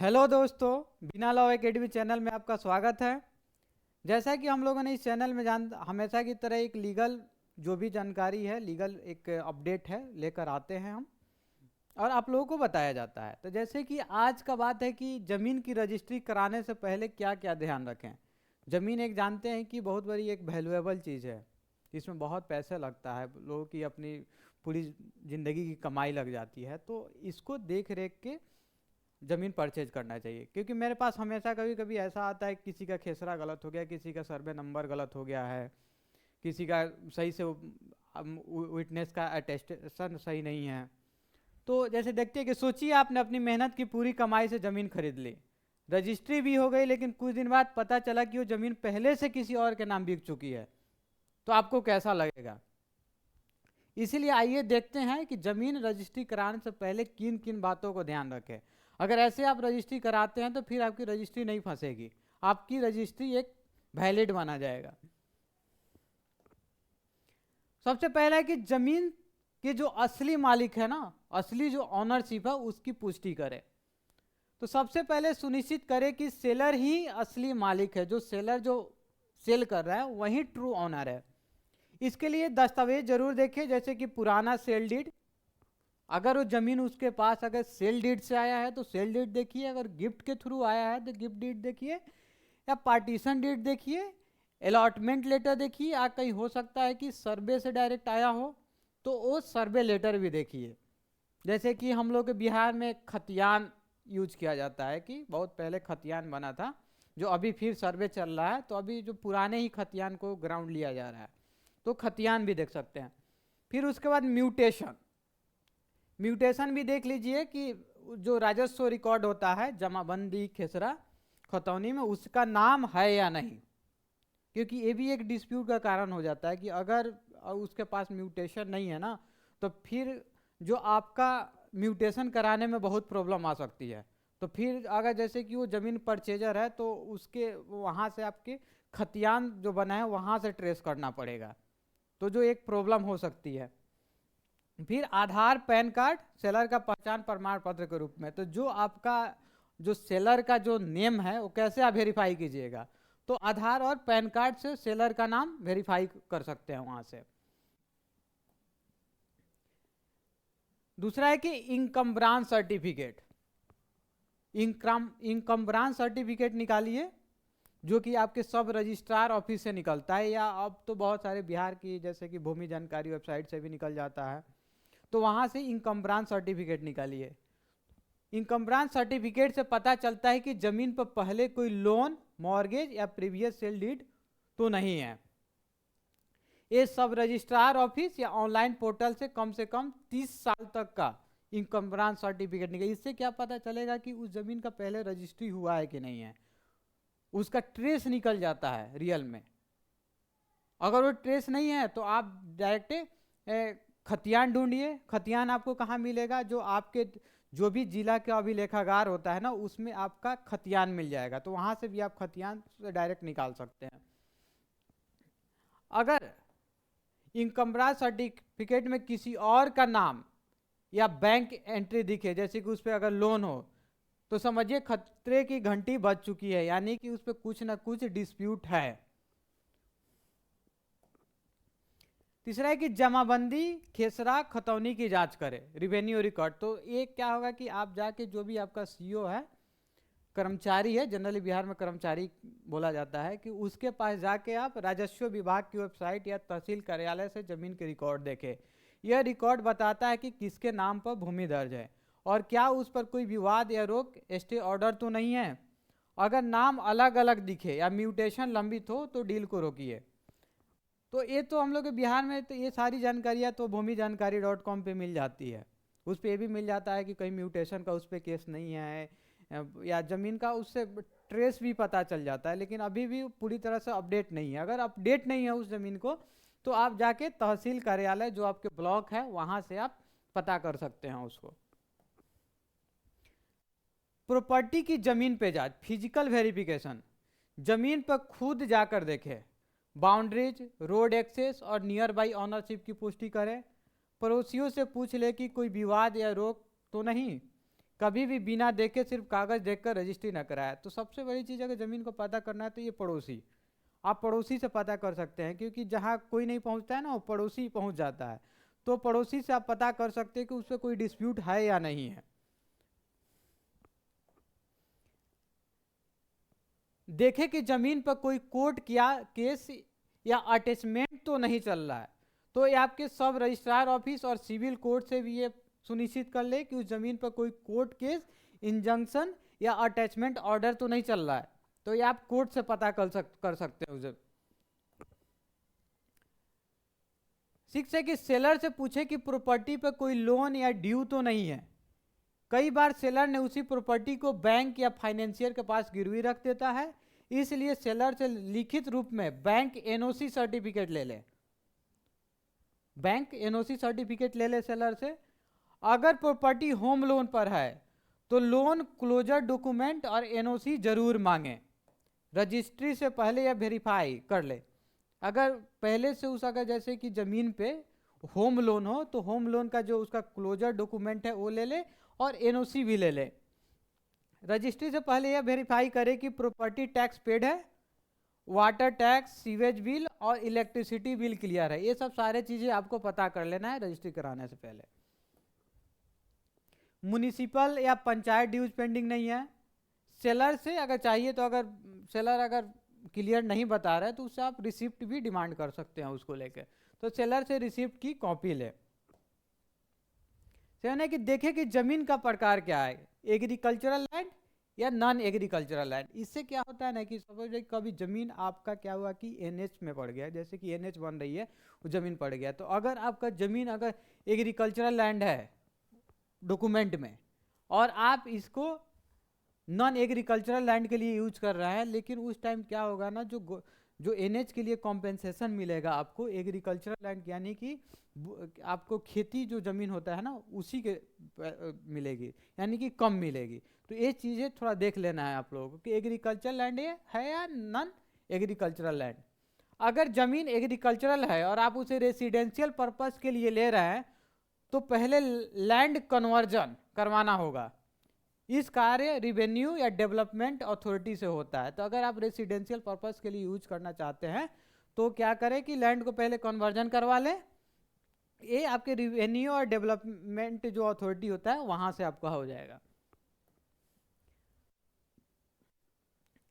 Hello दोस्तों, बिना law academy channel में आपका स्वागत है। जैसा कि हम लोगों ने इस चैनल में हमेशा की तरह एक लीगल जो भी जानकारी है, लीगल एक अपडेट है लेकर आते हैं हम, और आप लोगों को बताया जाता है। तो जैसे कि आज का बात है कि ज़मीन की रजिस्ट्री कराने से पहले क्या क्या ध्यान रखें। ज़मीन एक जानते हैं कि बहुत बड़ी एक वैल्यूएबल चीज़ है, इसमें बहुत पैसे लगता है, लोगों की अपनी पूरी ज़िंदगी की कमाई लग जाती है। तो इसको देख रेख के ज़मीन परचेज करना चाहिए, क्योंकि मेरे पास हमेशा कभी कभी ऐसा आता है किसी का खेसरा गलत हो गया, किसी का सर्वे नंबर गलत हो गया है, किसी का सही से विटनेस का अटेस्टेशन सही नहीं है। तो जैसे देखते हैं कि सोचिए आपने अपनी मेहनत की पूरी कमाई से ज़मीन खरीद ली, रजिस्ट्री भी हो गई, लेकिन कुछ दिन बाद पता चला कि वो ज़मीन पहले से किसी और के नाम बिक चुकी है, तो आपको कैसा लगेगा। इसीलिए आइए देखते हैं कि ज़मीन रजिस्ट्री कराने से पहले किन किन बातों को ध्यान रखें। अगर ऐसे आप रजिस्ट्री कराते हैं तो फिर आपकी रजिस्ट्री नहीं फंसेगी, आपकी रजिस्ट्री एक वैलिड माना जाएगा। सबसे पहला है कि ज़मीन के जो असली मालिक है ना, असली जो ऑनरशिप है, उसकी पुष्टि करें। तो सबसे पहले सुनिश्चित करें कि सेलर ही असली मालिक है, जो सेलर जो सेल कर रहा है वही ट्रू ऑनर है। इसके लिए दस्तावेज जरूर देखें, जैसे कि पुराना सेल डीड, अगर वो ज़मीन उसके पास अगर सेल डीड से आया है तो सेल डीड देखिए, अगर गिफ्ट के थ्रू आया है तो गिफ्ट डीड देखिए, या पार्टीशन डीड देखिए, अलॉटमेंट लेटर देखिए, या कहीं हो सकता है कि सर्वे से डायरेक्ट आया हो तो वो सर्वे लेटर भी देखिए। जैसे कि हम लोग के बिहार में खतियान यूज किया जाता है, कि बहुत पहले खतियान बना था, जो अभी फिर सर्वे चल रहा है, तो अभी जो पुराने ही खतियान को ग्राउंड लिया जा रहा है, तो खतियान भी देख सकते हैं। फिर उसके बाद म्यूटेशन, म्यूटेशन भी देख लीजिए कि जो राजस्व रिकॉर्ड होता है जमाबंदी खेसरा खतौनी में, उसका नाम है या नहीं, क्योंकि ये भी एक डिस्प्यूट का कारण हो जाता है कि अगर उसके पास म्यूटेशन नहीं है ना, तो फिर जो आपका म्यूटेशन कराने में बहुत प्रॉब्लम आ सकती है। तो फिर अगर जैसे कि वो ज़मीन परचेजर है तो उसके वहाँ से आपके खतियान जो बना है वहाँ से ट्रेस करना पड़ेगा, तो जो एक प्रॉब्लम हो सकती है। फिर आधार पैन कार्ड सेलर का पहचान प्रमाण पत्र के रूप में, तो जो आपका जो सेलर का जो नेम है वो कैसे आप वेरीफाई कीजिएगा, तो आधार और पैन कार्ड से सेलर का नाम वेरीफाई कर सकते हैं वहां से। दूसरा है कि इनकम्ब्रांस सर्टिफिकेट, इनकम्ब्रांस सर्टिफिकेट निकालिए, जो कि आपके सब रजिस्ट्रार ऑफिस से निकलता है, या अब तो बहुत सारे बिहार की जैसे कि भूमि जानकारी वेबसाइट से भी निकल जाता है, तो वहां से इनकम्ब्रांस सर्टिफिकेट निकालिए। इनकम्ब्रांस सर्टिफिकेट से पता चलता है कि जमीन पर पहले कोई लोन, मॉर्गेज या प्रीवियस सेल डीड तो नहीं है। ये सब रजिस्ट्रार ऑफिस या ऑनलाइन पोर्टल से कम 30 साल तक का इनकम्ब्रांस सर्टिफिकेट निकले। इससे क्या पता चलेगा कि उस जमीन का पहले रजिस्ट्री हुआ है कि नहीं है, उसका ट्रेस निकल जाता है रियल में। अगर वो ट्रेस नहीं है तो आप डायरेक्ट खतियान ढूंढिए। खतियान आपको कहाँ मिलेगा, जो आपके जो भी जिला का अभिलेखागार होता है ना, उसमें आपका खतियान मिल जाएगा, तो वहां से भी आप खतियान से डायरेक्ट निकाल सकते हैं। अगर इनकम्ब्रांस सर्टिफिकेट में किसी और का नाम या बैंक एंट्री दिखे, जैसे कि उस पर अगर लोन हो, तो समझिए खतरे की घंटी बज चुकी है, यानी कि उस पर कुछ ना कुछ डिस्प्यूट है। तीसरा है कि जमाबंदी खेसरा खतौनी की जांच करें, रिवेन्यू रिकॉर्ड। तो ये क्या होगा कि आप जाके जो भी आपका सीईओ है, कर्मचारी है, जनरली बिहार में कर्मचारी बोला जाता है, कि उसके पास जाके आप राजस्व विभाग की वेबसाइट या तहसील कार्यालय से जमीन के रिकॉर्ड देखें। यह रिकॉर्ड बताता है कि किसके नाम पर भूमि दर्ज है और क्या उस पर कोई विवाद या रोक स्टे ऑर्डर तो नहीं है। अगर नाम अलग अलग दिखे या म्यूटेशन लंबित हो तो डील को रोकिए। तो ये तो हम लोग के बिहार में तो ये सारी जानकारियाँ तो भूमि जानकारी .com पे मिल जाती है। उस पर ये भी मिल जाता है कि कहीं म्यूटेशन का उस पर केस नहीं है, या ज़मीन का उससे ट्रेस भी पता चल जाता है, लेकिन अभी भी पूरी तरह से अपडेट नहीं है। अगर अपडेट नहीं है उस ज़मीन को, तो आप जाके तहसील कार्यालय जो आपके ब्लॉक है वहाँ से आप पता कर सकते हैं उसको। प्रॉपर्टी की ज़मीन पे जांच, फिजिकल वेरिफिकेशन, ज़मीन पर खुद जाकर देखें, बाउंड्रीज, रोड एक्सेस और नियर बाई ऑनरशिप की पुष्टि करें। पड़ोसियों से पूछ ले कि कोई विवाद या रोक तो नहीं। कभी भी बिना देखे सिर्फ कागज देखकर रजिस्ट्री ना कराए। तो सबसे बड़ी चीज़ अगर ज़मीन को पता करना है तो ये पड़ोसी, आप पड़ोसी से पता कर सकते हैं, क्योंकि जहाँ कोई नहीं पहुँचता है ना वो पड़ोसी पहुँच जाता है। तो पड़ोसी से आप पता कर सकते हैं कि उस पर कोई डिस्प्यूट है या नहीं है। देखे कि जमीन पर कोई कोर्ट या केस या अटैचमेंट तो नहीं चल रहा है, तो ये आपके सब रजिस्ट्रार ऑफिस और सिविल कोर्ट से भी ये सुनिश्चित कर ले कि उस जमीन पर कोई कोर्ट केस, इंजंक्शन या अटैचमेंट ऑर्डर तो नहीं चल रहा है। तो ये आप कोर्ट से पता कर सकते हैं उसे। 6 है कि सेलर से पूछे कि प्रॉपर्टी पर कोई लोन या ड्यू तो नहीं है। कई बार सेलर ने उसी प्रॉपर्टी को बैंक या फाइनेंशियर के पास गिरवी रख देता है, इसलिए सेलर से लिखित रूप में बैंक एनओसी सर्टिफिकेट ले ले। बैंक एनओसी सर्टिफिकेट ले ले सेलर से। अगर प्रॉपर्टी होम लोन पर है तो लोन क्लोजर डॉक्यूमेंट और एनओसी जरूर मांगे। रजिस्ट्री से पहले या वेरीफाई कर ले। अगर पहले से उस अगर जैसे कि ज़मीन पे होम लोन हो तो होम लोन का जो उसका क्लोजर डॉक्यूमेंट है वो ले ले और एनओसी भी ले ले। रजिस्ट्री से पहले यह वेरीफाई करे कि प्रॉपर्टी टैक्स पेड है, वाटर टैक्स, सीवेज बिल और इलेक्ट्रिसिटी बिल क्लियर है। ये सब सारे चीज़ें आपको पता कर लेना है रजिस्ट्री कराने से पहले। म्युनिसिपल या पंचायत ड्यूज पेंडिंग नहीं है। सेलर से अगर चाहिए तो अगर सेलर अगर क्लियर नहीं बता रहा है तो उससे आप रिसिप्ट भी डिमांड कर सकते हैं उसको लेकर। तो सेलर से रिसिप्ट की कॉपी ले। सेवन है कि देखे कि जमीन का प्रकार क्या है, एग्रीकल्चरल लैंड या नॉन एग्रीकल्चरल लैंड। इससे क्या होता है ना कि सपोज कभी जमीन आपका क्या हुआ कि एनएच में पड़ गया, जैसे कि एनएच बन रही है वो जमीन पड़ गया। तो अगर आपका जमीन अगर एग्रीकल्चरल लैंड है डॉक्यूमेंट में और आप इसको नॉन एग्रीकल्चरल लैंड के लिए यूज कर रहे हैं, लेकिन उस टाइम क्या होगा ना जो एनएच के लिए कॉम्पेंसेशन मिलेगा आपको एग्रीकल्चरल लैंड यानी कि आपको खेती जो ज़मीन होता है ना उसी के मिलेगी, यानी कि कम मिलेगी। तो ये चीज़ें थोड़ा देख लेना है आप लोगों को कि एग्रीकल्चरल लैंड है या नॉन एग्रीकल्चरल लैंड। अगर ज़मीन एग्रीकल्चरल है और आप उसे रेसिडेंशियल पर्पस के लिए ले रहे हैं तो पहले लैंड कन्वर्जन करवाना होगा। इस कार्य रिवेन्यू या डेवलपमेंट अथॉरिटी से होता है। तो अगर आप रेसिडेंशियल पर्पस के लिए यूज करना चाहते हैं तो क्या करें कि लैंड को पहले कन्वर्जन करवा लें। ये आपके रिवेन्यू और डेवलपमेंट जो अथॉरिटी होता है वहां से आपका हो जाएगा।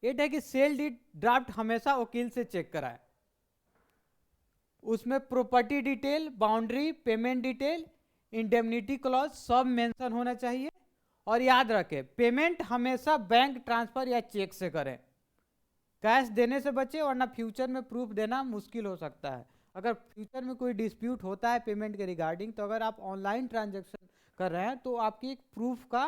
ये है कि सेल डीड ड्राफ्ट हमेशा वकील से चेक कराए। उसमें property detail, boundary, payment detail, indemnity clause सब मेंशन होना चाहिए। और याद रखें पेमेंट हमेशा बैंक ट्रांसफर या चेक से करें। कैश देने से बचे वरना फ्यूचर में प्रूफ देना मुश्किल हो सकता है। अगर फ्यूचर में कोई डिस्प्यूट होता है पेमेंट के रिगार्डिंग तो अगर आप ऑनलाइन ट्रांजैक्शन कर रहे हैं तो आपकी एक प्रूफ का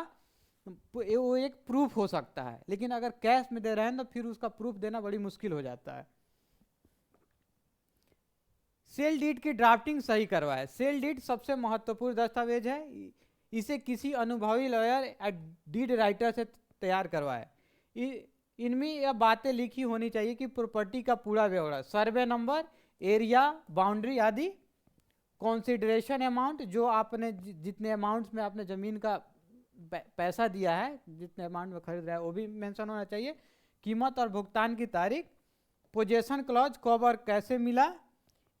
वो एक प्रूफ हो सकता है, लेकिन अगर कैश में दे रहे हैं तो फिर उसका प्रूफ देना बड़ी मुश्किल हो जाता है। सेल डीड की ड्राफ्टिंग सही करवाए। सेल डीड सबसे महत्वपूर्ण दस्तावेज है, इसे किसी अनुभवी लॉयर या डीड राइटर से तैयार करवाए। इनमें यह बातें लिखी होनी चाहिए कि प्रॉपर्टी का पूरा ब्यौरा, सर्वे नंबर, एरिया, बाउंड्री आदि, कंसीडरेशन अमाउंट, जो आपने जितने अमाउंट्स में आपने ज़मीन का पैसा दिया है, जितने अमाउंट में खरीद रहा है वो भी मेंशन होना चाहिए, कीमत और भुगतान की तारीख, पोजेशन क्लॉज कब और कैसे मिला,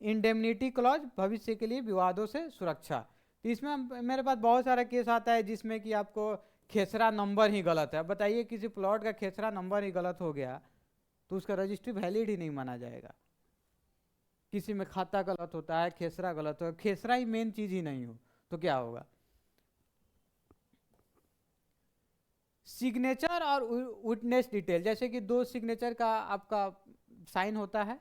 इंडेमनिटी क्लॉज भविष्य के लिए विवादों से सुरक्षा। तो इसमें मेरे पास बहुत सारा केस आता है जिसमें कि आपको खेसरा नंबर ही गलत है। बताइए किसी प्लॉट का खेसरा नंबर ही गलत हो गया तो उसका रजिस्ट्री वैलिड ही नहीं माना जाएगा। किसी में खाता गलत होता है, खेसरा गलत हो, खेसरा ही मेन चीज ही नहीं हो तो क्या होगा। सिग्नेचर और विटनेस डिटेल, जैसे कि 2 सिग्नेचर का आपका साइन होता है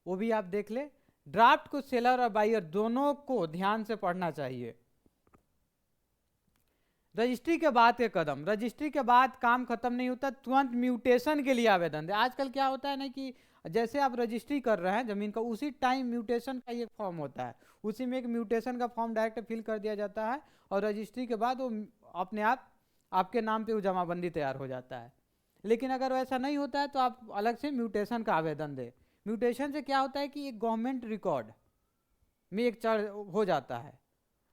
वो भी आप देख ले। ड्राफ्ट को सेलर और बायर दोनों को ध्यान से पढ़ना चाहिए। रजिस्ट्री के बाद के कदम, रजिस्ट्री के बाद काम खत्म नहीं होता, तुरंत म्यूटेशन के लिए आवेदन दे। आजकल क्या होता है ना कि जैसे आप रजिस्ट्री कर रहे हैं जमीन का उसी टाइम म्यूटेशन का एक फॉर्म होता है, उसी में एक म्यूटेशन का फॉर्म डायरेक्ट फिल कर दिया जाता है और रजिस्ट्री के बाद वो अपने आप आपके नाम पे वो जमाबंदी तैयार हो जाता है। लेकिन अगर वैसा नहीं होता है तो आप अलग से म्यूटेशन का आवेदन दें। म्यूटेशन से क्या होता है कि एक गवर्नमेंट रिकॉर्ड में एक चढ़ हो जाता है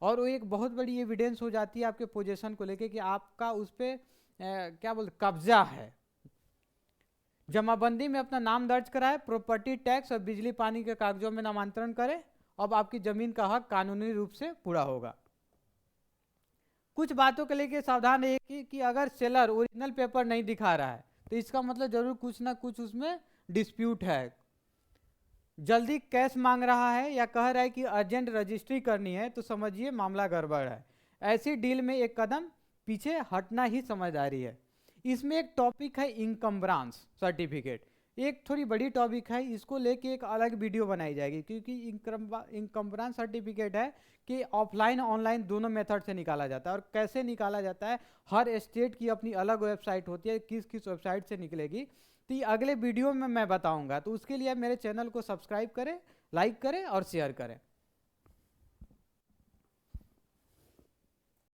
और वो एक बहुत बड़ी एविडेंस हो जाती है आपके पोजीशन को लेके कि आपका उस पर क्या बोलते कब्जा है। जमाबंदी में अपना नाम दर्ज कराए, प्रॉपर्टी टैक्स और बिजली पानी के कागजों में नामांतरण करें, अब आपकी जमीन का हक कानूनी रूप से पूरा होगा। कुछ बातों के लेके सावधान रहिए कि अगर सेलर ओरिजिनल पेपर नहीं दिखा रहा है तो इसका मतलब जरूर कुछ ना कुछ उसमें डिस्प्यूट है। जल्दी कैश मांग रहा है या कह रहा है कि अर्जेंट रजिस्ट्री करनी है तो समझिए मामला गड़बड़ है। ऐसी डील में एक कदम पीछे हटना ही समझदारी है। इसमें एक टॉपिक है इनकम्ब्रांस सर्टिफिकेट, एक थोड़ी बड़ी टॉपिक है, इसको लेके एक अलग वीडियो बनाई जाएगी क्योंकि इनकम्ब्रांस सर्टिफिकेट है कि ऑफलाइन ऑनलाइन दोनों मेथड से निकाला जाता है और कैसे निकाला जाता है। हर स्टेट की अपनी अलग वेबसाइट होती है, किस किस वेबसाइट से निकलेगी तो ये अगले वीडियो में मैं बताऊंगा। तो उसके लिए मेरे चैनल को सब्सक्राइब करें, लाइक करें और शेयर करें।